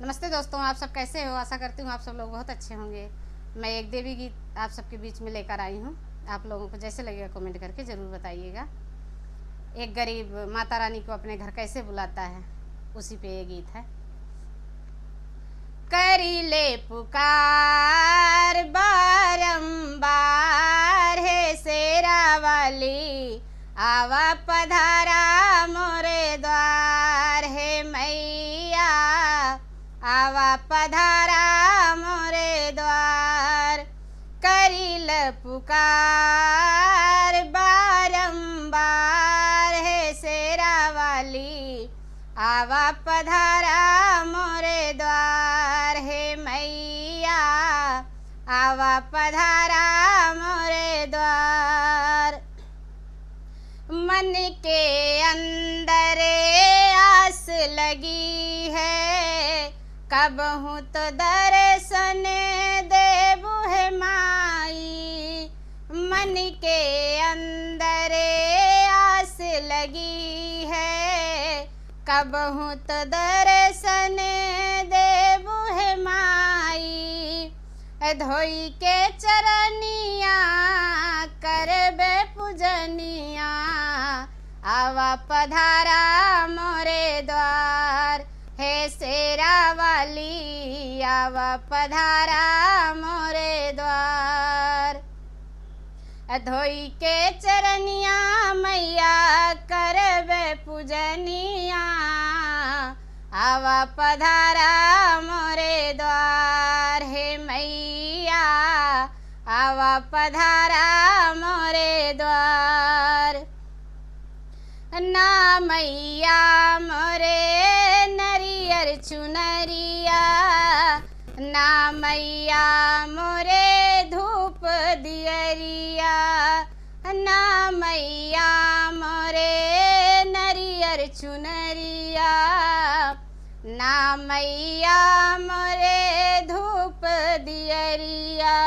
नमस्ते दोस्तों, आप सब कैसे हो। आशा करती हूँ आप सब लोग बहुत अच्छे होंगे। मैं एक देवी गीत आप सबके बीच में लेकर आई हूँ। आप लोगों को जैसे लगेगा कमेंट करके ज़रूर बताइएगा। एक गरीब माता रानी को अपने घर कैसे बुलाता है, उसी पे ये गीत है। करी ले पुकार बारंबार, है शेरा वाली आवा पधारा मोरे द्वार, है मैया आवा पधारा मोरे द्वार। करिल पुकार बारंबार, है शेरा वाली आवा पधारा मोरे द्वार, है मैया आवा पधारा मोरे द्वार। मन के अंदर आस लगी है, कब हूँ तो दर्शन देबू है माई। मन के अंदर आस लगी है, कब हूँ तो दर्शन देबू है माई। धोई के चरनिया करबे पूजनिया, आवा पधारा मोरे द्वार, है शेरा वाली आवा पधारा मोरे द्वार। धोई के चरनिया मैया करबे पूजनिया, आवा पधारा मोरे द्वार, है मैया आवा पधारा मोरे द्वार। ना मैया मोरे नरियर चुनरिया, ना मैया मोरे धूप दियरिया, ना मैया मोरे नरियर चुनरिया, ना मैया मोरे धूप दियरिया।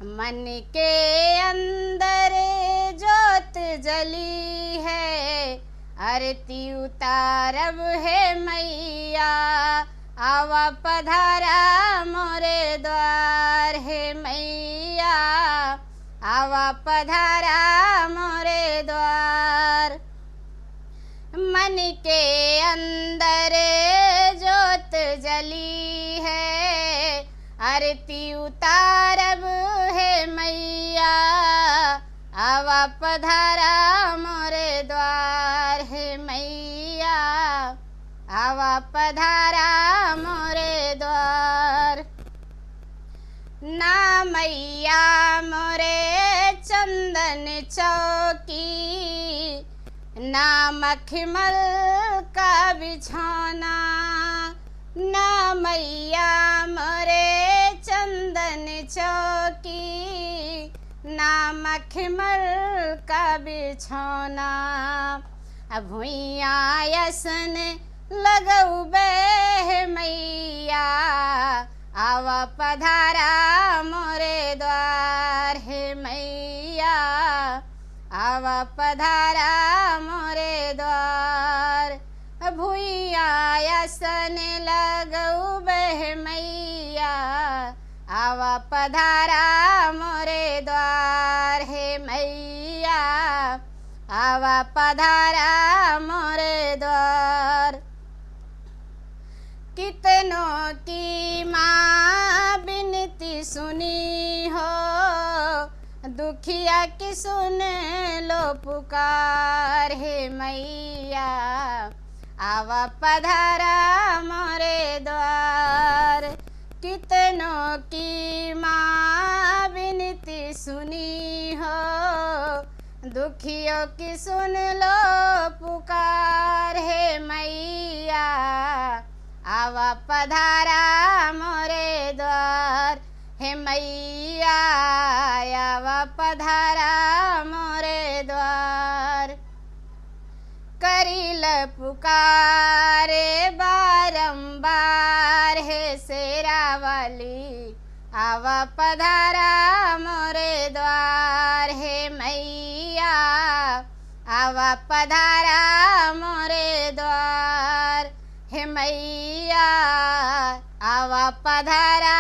मन के अंदर जोत जली है, आरती उतारब है मैया आवा पधारा मोरे द्वार, है मैया आवा पधारा मोरे द्वार। मन के अंदर जोत जली है, आरती उतारब है मैया आवा पधारा मोरे द्वार, है मैया आवा पधारा मोरे द्वार। ना मैया मोरे चंदन चौकी, ना मखमल का बिछौना, ना मैया मोरे चंदन चौकी, ना मखमल का बिछौना। अब भुइया यसन लगौबे है मैया आवा पधारा मोरे द्वार, है मैया आवा पधारा मोरे द्वार। भुइया यसन लगौबे है मैया आवा पधारा मोरे द्वार, है मैया आवा पधारा मोरे द्वार। कितनों की माँ बिनती सुनी हो, दुखिया की सुन लो पुकार, है मैया आवा पधारा मोरे द्वार। कितनों की माँ बिनती सुनी हो, दुखियों की सुन लो पुकार, है मैया आवा पधारा मोरे द्वार, है मैया आवा पधारा मोरे द्वार। करिल पुकारे बारंबार, है शेरा वाली आवा पधारा मोरे द्वार, है मैया आवा पधारा मोरे द्वार, हे मैया। आवा पधारा